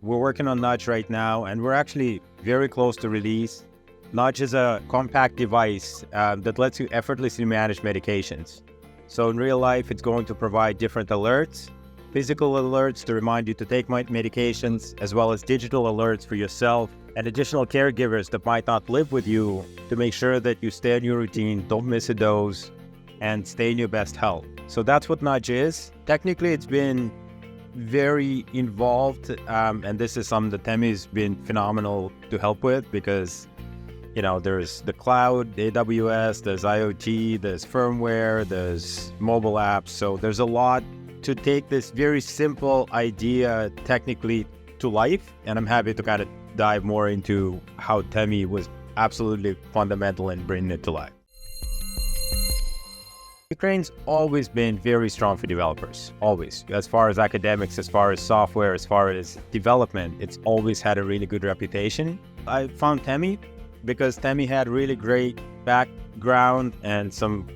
We're working on Nudge right now, and we're actually very close to release. Nudge is a compact device that lets you effortlessly manage medications. So in real life, it's going to provide different alerts, physical alerts to remind you to take medications, as well as digital alerts for yourself and additional caregivers that might not live with you to make sure that you stay on your routine, don't miss a dose, and stay in your best health. So that's what Nudge is. Technically, it's been very involved, and this is something that Temy's been phenomenal to help with because, you know, there's the cloud, AWS, there's IoT, there's firmware, there's mobile apps. So there's a lot to take this very simple idea technically to life. And I'm happy to kind of dive more into how Temy was absolutely fundamental in bringing it to life. Ukraine's always been very strong for developers, always. As far as academics, as far as software, as far as development, it's always had a really good reputation. I found Temy because Temy had really great background and some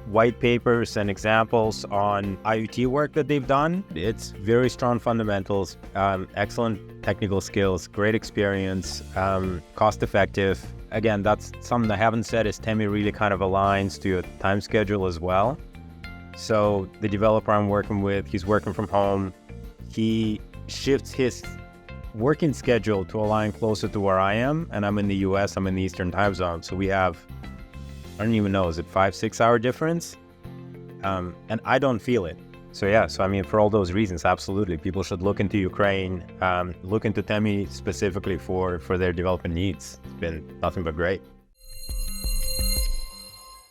white papers and examples on IoT work that they've done. It's very strong fundamentals, excellent technical skills, great experience, cost effective. Again, that's something I haven't said is Temy really kind of aligns to your time schedule as well. So the developer I'm working with, he's working from home. He shifts his working schedule to align closer to where I am. And I'm in the US, I'm in the Eastern time zone. So we have, I don't even know, is it 5-6 hour difference? And I don't feel it. So yeah, so I mean, for all those reasons, absolutely. People should look into Ukraine, look into Temy specifically for their development needs. It's been nothing but great.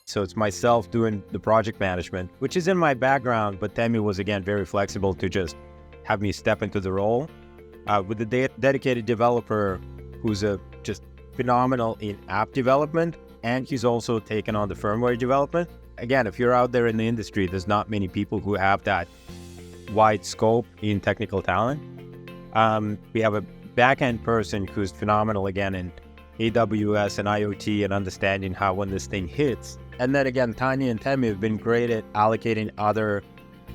So it's myself doing the project management, which is in my background, but Temy was, again, very flexible to just have me step into the role. With the dedicated developer who's just phenomenal in app development, and he's also taken on the firmware development. Again, if you're out there in the industry, there's not many people who have that wide scope in technical talent. We have a back-end person who's phenomenal, again, in AWS and IoT and understanding how when this thing hits. And then again, Tanya and Temy have been great at allocating other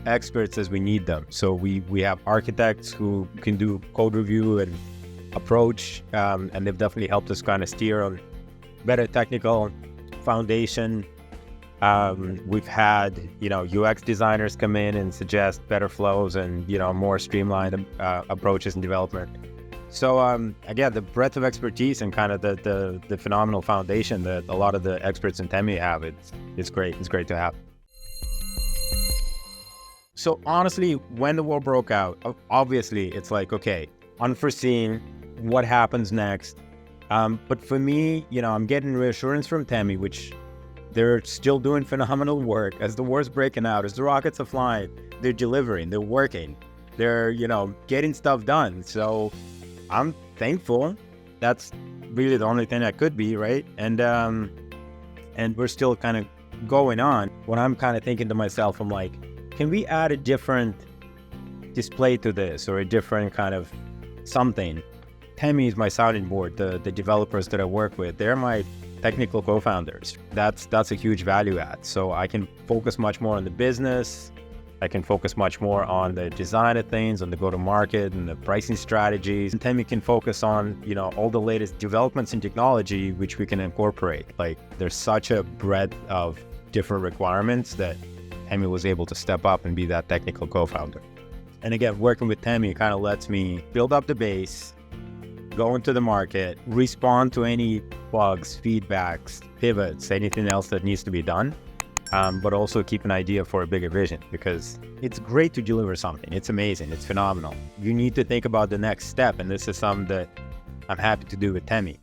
experts as we need them. So we have architects who can do code review and approach, and they've definitely helped us kind of steer on better technical foundation. We've had, UX designers come in and suggest better flows and, more streamlined approaches in development. So, again, the breadth of expertise and kind of the phenomenal foundation that a lot of the experts in Temy have, it's great. It's great to have. So honestly, when the war broke out, obviously it's like, okay, unforeseen, what happens next? But for me, I'm getting reassurance from Temy, which they're still doing phenomenal work. As the war's breaking out, as the rockets are flying, they're delivering, they're working, they're, getting stuff done. So I'm thankful. That's really the only thing that could be, right? And we're still kind of going on. When I'm kind of thinking to myself, I'm like, can we add a different display to this or a different kind of something? Temy is my sounding board. The developers that I work with, they're my technical co-founders. That's a huge value add. So I can focus much more on the business. I can focus much more on the design of things, on the go-to-market and the pricing strategies. And Temy can focus on, all the latest developments in technology, which we can incorporate. Like, there's such a breadth of different requirements that Temy was able to step up and be that technical co-founder. And again, working with Temy kind of lets me build up the base, go into the market, respond to any bugs, feedbacks, pivots, anything else that needs to be done, but also keep an idea for a bigger vision, because it's great to deliver something. It's amazing. It's phenomenal. You need to think about the next step, and this is something that I'm happy to do with Temy.